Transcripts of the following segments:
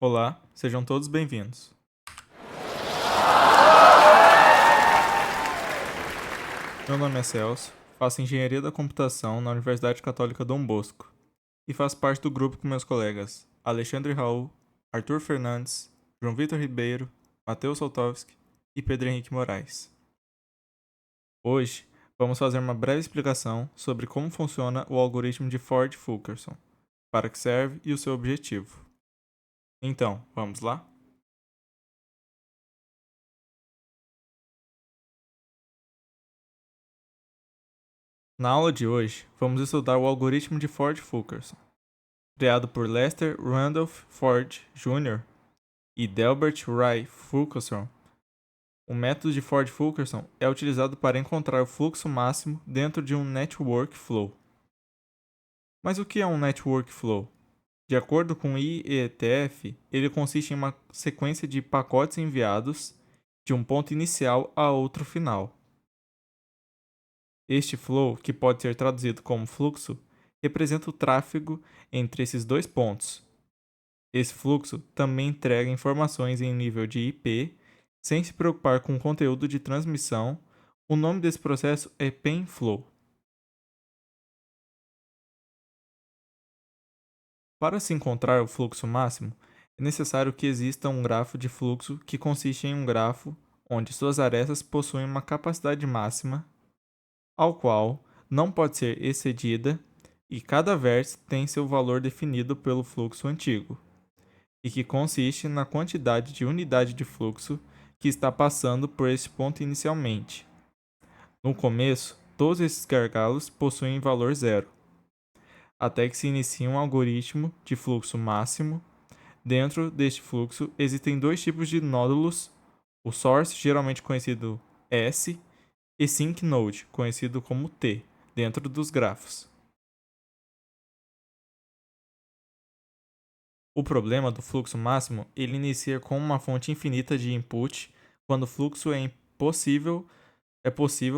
Olá, sejam todos bem-vindos. Meu nome é Celso, faço Engenharia da Computação na Universidade Católica Dom Bosco e faço parte do grupo com meus colegas Alexandre Raul, Arthur Fernandes, João Vitor Ribeiro, Matheus Soltovski e Pedro Henrique Moraes. Hoje, vamos fazer uma breve explicação sobre como funciona o algoritmo de Ford-Fulkerson, para que serve e o seu objetivo. Então, vamos lá? Na aula de hoje, vamos estudar o algoritmo de Ford-Fulkerson, criado por Lester Randolph Ford Jr. e Delbert Wray Fulkerson. O método de Ford-Fulkerson é utilizado para encontrar o fluxo máximo dentro de um network flow. Mas o que é um network flow? De acordo com o IETF, ele consiste em uma sequência de pacotes enviados de um ponto inicial a outro final. Este flow, que pode ser traduzido como fluxo, representa o tráfego entre esses dois pontos. Esse fluxo também entrega informações em nível de IP, sem se preocupar com o conteúdo de transmissão. O nome desse processo é PAIN Flow. Para se encontrar o fluxo máximo, é necessário que exista um grafo de fluxo que consiste em um grafo onde suas arestas possuem uma capacidade máxima, ao qual não pode ser excedida, e cada vértice tem seu valor definido pelo fluxo antigo, e que consiste na quantidade de unidade de fluxo que está passando por esse ponto inicialmente. No começo, todos esses gargalos possuem valor zero, até que se inicie um algoritmo de fluxo máximo. Dentro deste fluxo existem dois tipos de nódulos, o source, geralmente conhecido S, e sink node, conhecido como T, dentro dos grafos. O problema do fluxo máximo, ele inicia com uma fonte infinita de input, quando o fluxo é possível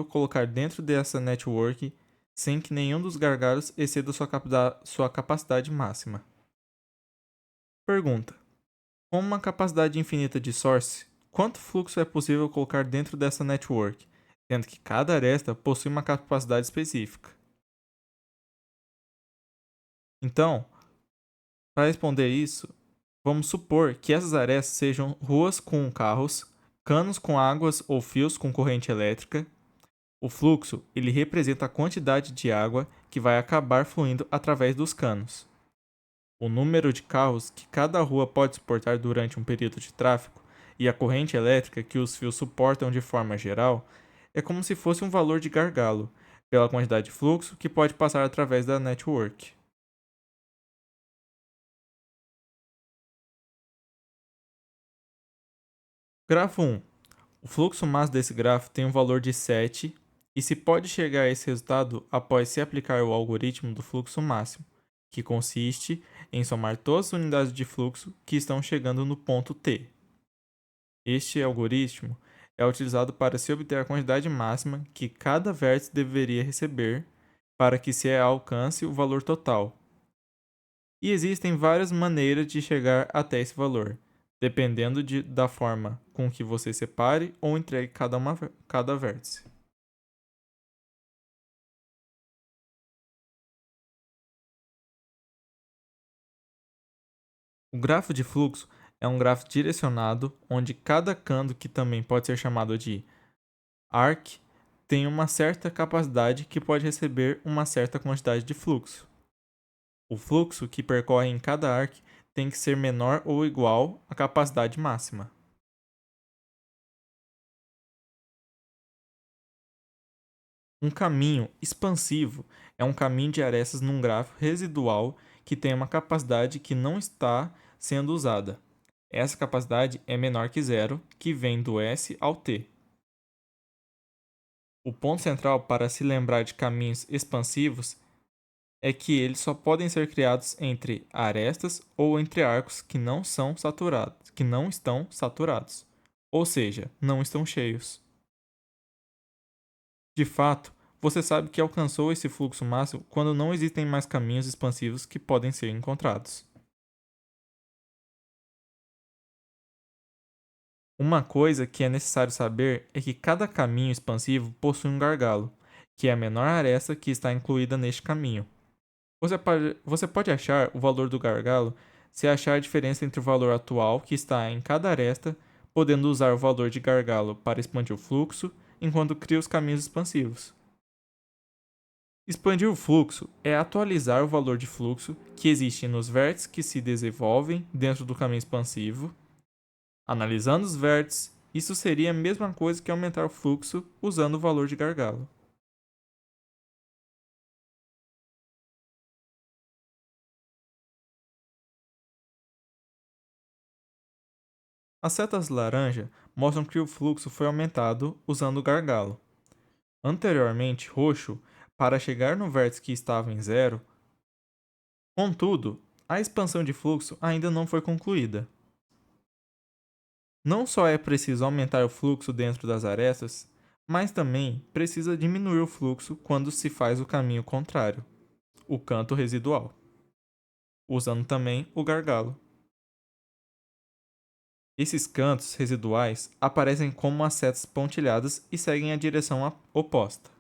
colocar dentro dessa network sem que nenhum dos gargalos exceda sua capacidade máxima. Pergunta: com uma capacidade infinita de source, quanto fluxo é possível colocar dentro dessa network, sendo que cada aresta possui uma capacidade específica? Então, para responder isso, vamos supor que essas arestas sejam ruas com carros, canos com águas ou fios com corrente elétrica. O fluxo, ele representa a quantidade de água que vai acabar fluindo através dos canos. O número de carros que cada rua pode suportar durante um período de tráfego e a corrente elétrica que os fios suportam de forma geral é como se fosse um valor de gargalo, pela quantidade de fluxo que pode passar através da network. Grafo 1. O fluxo máximo desse grafo tem um valor de 7 e se pode chegar a esse resultado após se aplicar o algoritmo do fluxo máximo, que consiste em somar todas as unidades de fluxo que estão chegando no ponto T. Este algoritmo é utilizado para se obter a quantidade máxima que cada vértice deveria receber para que se alcance o valor total. E existem várias maneiras de chegar até esse valor, dependendo da forma com que você separe ou entregue cada vértice. O grafo de fluxo é um grafo direcionado onde cada cando, que também pode ser chamado de arc, tem uma certa capacidade que pode receber uma certa quantidade de fluxo. O fluxo que percorre em cada arc tem que ser menor ou igual à capacidade máxima. Um caminho expansivo é um caminho de arestas num grafo residual que tem uma capacidade que não está sendo usada. Essa capacidade é menor que zero, que vem do S ao T. O ponto central para se lembrar de caminhos expansivos é que eles só podem ser criados entre arestas ou entre arcos que não estão saturados, ou seja, não estão cheios. De fato, você sabe que alcançou esse fluxo máximo quando não existem mais caminhos expansivos que podem ser encontrados. Uma coisa que é necessário saber é que cada caminho expansivo possui um gargalo, que é a menor aresta que está incluída neste caminho. Você pode achar o valor do gargalo se achar a diferença entre o valor atual que está em cada aresta, podendo usar o valor de gargalo para expandir o fluxo, enquanto cria os caminhos expansivos. Expandir o fluxo é atualizar o valor de fluxo que existe nos vértices que se desenvolvem dentro do caminho expansivo. Analisando os vértices, isso seria a mesma coisa que aumentar o fluxo usando o valor de gargalo. As setas laranja mostram que o fluxo foi aumentado usando o gargalo. Anteriormente roxo, para chegar no vértice que estava em zero. Contudo, a expansão de fluxo ainda não foi concluída. Não só é preciso aumentar o fluxo dentro das arestas, mas também precisa diminuir o fluxo quando se faz o caminho contrário, o canto residual, usando também o gargalo. Esses cantos residuais aparecem como as setas pontilhadas e seguem a direção oposta.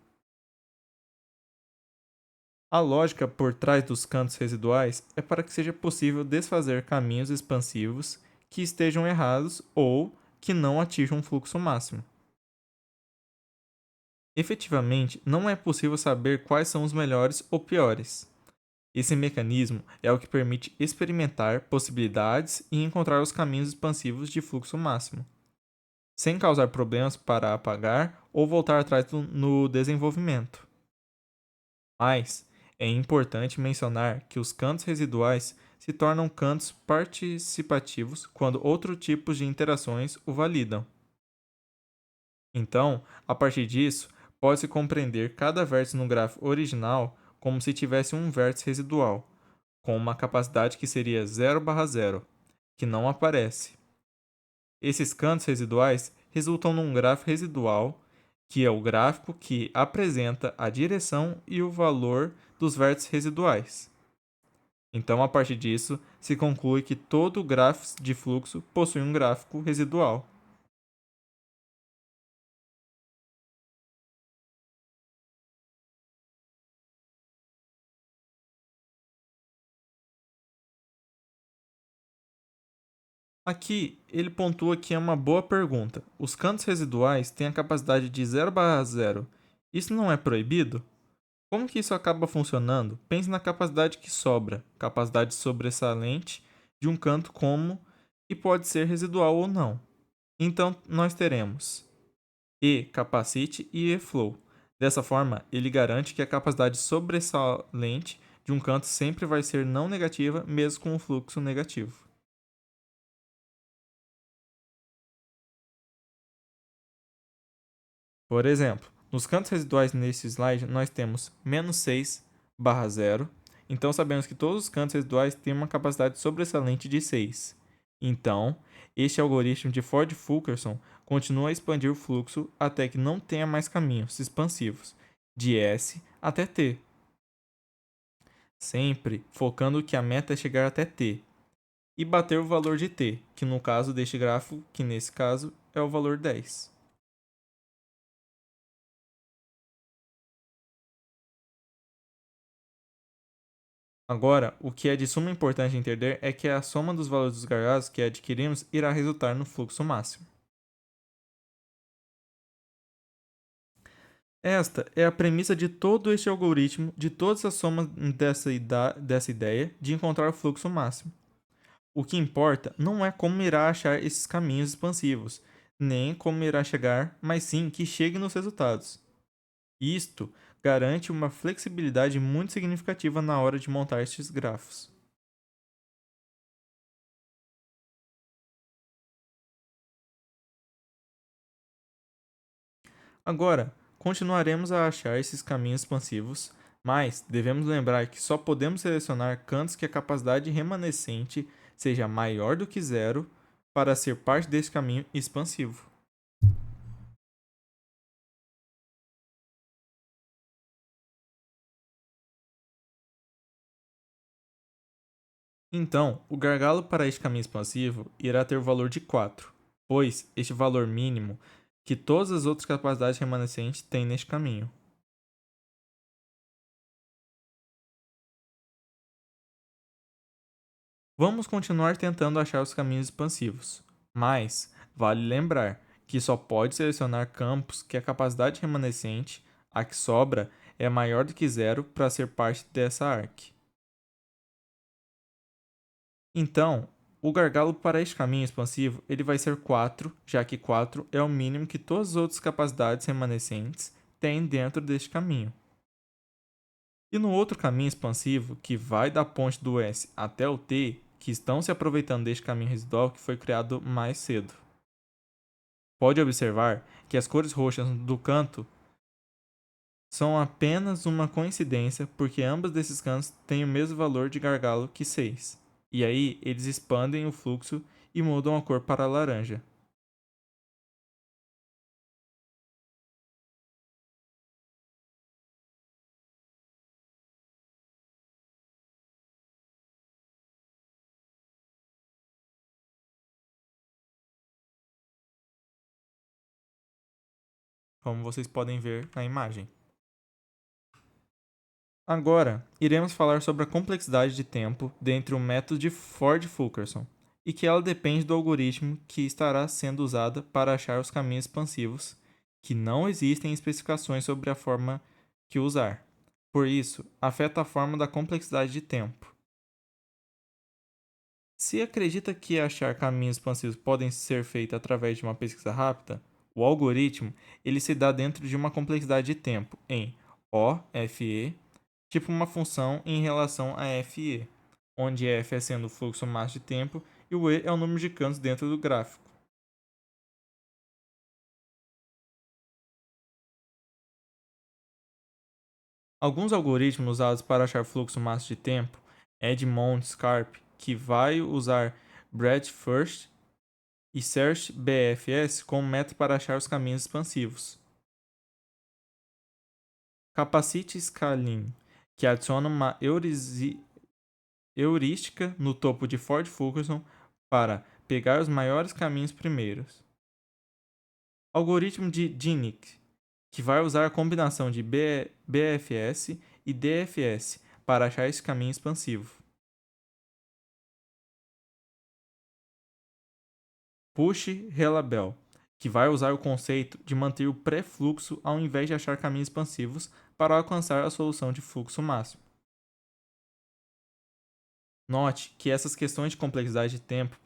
A lógica por trás dos cantos residuais é para que seja possível desfazer caminhos expansivos que estejam errados ou que não atinjam um fluxo máximo. Efetivamente, não é possível saber quais são os melhores ou piores. Esse mecanismo é o que permite experimentar possibilidades e encontrar os caminhos expansivos de fluxo máximo, sem causar problemas para apagar ou voltar atrás no desenvolvimento. Mas é importante mencionar que os cantos residuais se tornam cantos participativos quando outros tipos de interações o validam. Então, a partir disso, pode-se compreender cada vértice no gráfico original como se tivesse um vértice residual, com uma capacidade que seria 0/0, que não aparece. Esses cantos residuais resultam num gráfico residual, que é o gráfico que apresenta a direção e o valor dos vértices residuais. Então, a partir disso, se conclui que todo gráfico de fluxo possui um gráfico residual. Aqui, ele pontua que é uma boa pergunta. Os cantos residuais têm a capacidade de 0/0. Isso não é proibido? Como que isso acaba funcionando? Pense na capacidade que sobra, capacidade sobressalente de um canto como e pode ser residual ou não. Então, nós teremos E capacite e E flow. Dessa forma, ele garante que a capacidade sobressalente de um canto sempre vai ser não negativa, mesmo com um fluxo negativo. Por exemplo, nos cantos residuais neste slide, nós temos -6/0. Então, sabemos que todos os cantos residuais têm uma capacidade sobressalente de 6. Então, este algoritmo de Ford-Fulkerson continua a expandir o fluxo até que não tenha mais caminhos expansivos, de S até T, sempre focando que a meta é chegar até T e bater o valor de T, que no caso deste gráfico, que nesse caso é o valor 10. Agora, o que é de suma importância entender é que a soma dos valores dos gargalos que adquirimos irá resultar no fluxo máximo. Esta é a premissa de todo este algoritmo, de todas as somas dessa ideia de encontrar o fluxo máximo. O que importa não é como irá achar esses caminhos expansivos, nem como irá chegar, mas sim que chegue nos resultados. Isto garante uma flexibilidade muito significativa na hora de montar estes grafos. Agora, continuaremos a achar esses caminhos expansivos, mas devemos lembrar que só podemos selecionar cantos que a capacidade remanescente seja maior do que zero para ser parte desse caminho expansivo. Então, o gargalo para este caminho expansivo irá ter o valor de 4. pois este valor mínimo que todas as outras capacidades remanescentes têm neste caminho. Vamos continuar tentando achar os caminhos expansivos, mas vale lembrar que só pode selecionar campos que a capacidade remanescente, a que sobra, é maior do que zero para ser parte dessa arc. Então, o gargalo para este caminho expansivo ele vai ser 4, já que 4 é o mínimo que todas as outras capacidades remanescentes têm dentro deste caminho. E no outro caminho expansivo, que vai da ponte do S até o T, que estão se aproveitando deste caminho residual que foi criado mais cedo. Pode observar que as cores roxas do canto são apenas uma coincidência porque ambos desses cantos têm o mesmo valor de gargalo que 6. E aí eles expandem o fluxo e mudam a cor para laranja. Como vocês podem ver na imagem. Agora, iremos falar sobre a complexidade de tempo dentro do método de Ford-Fulkerson, e que ela depende do algoritmo que estará sendo usado para achar os caminhos expansivos, que não existem especificações sobre a forma que usar. Por isso, afeta a forma da complexidade de tempo. Se acredita que achar caminhos expansivos podem ser feitos através de uma pesquisa rápida, o algoritmo ele se dá dentro de uma complexidade de tempo em OFE, tipo uma função em relação a FE, onde F é sendo o fluxo máximo de tempo e o E é o número de cantos dentro do gráfico. Alguns algoritmos usados para achar fluxo máximo de tempo, Edmond-Scarp, que vai usar Breadth First, e Search BFS como método para achar os caminhos expansivos. Capacity Scaling, que adiciona uma heurística no topo de Ford-Fulkerson para pegar os maiores caminhos primeiros. Algoritmo de Dinic, que vai usar a combinação de BFS e DFS para achar esse caminho expansivo. Push-Relabel, que vai usar o conceito de manter o pré-fluxo ao invés de achar caminhos expansivos para alcançar a solução de fluxo máximo. Note que essas questões de complexidade de tempo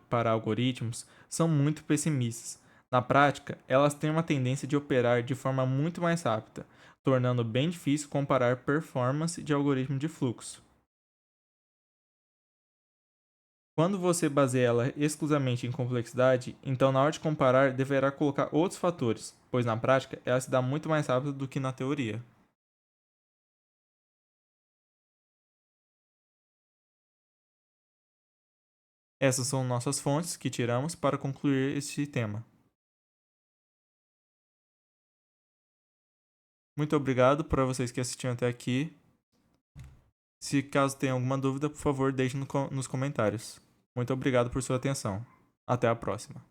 para algoritmos são muito pessimistas. Na prática, elas têm uma tendência de operar de forma muito mais rápida, tornando bem difícil comparar performance de algoritmo de fluxo. Quando você baseia ela exclusivamente em complexidade, então na hora de comparar deverá colocar outros fatores, pois na prática ela se dá muito mais rápido do que na teoria. Essas são nossas fontes que tiramos para concluir este tema. Muito obrigado para vocês que assistiram até aqui. Se caso tenha alguma dúvida, por favor, deixe nos comentários. Muito obrigado por sua atenção. Até a próxima.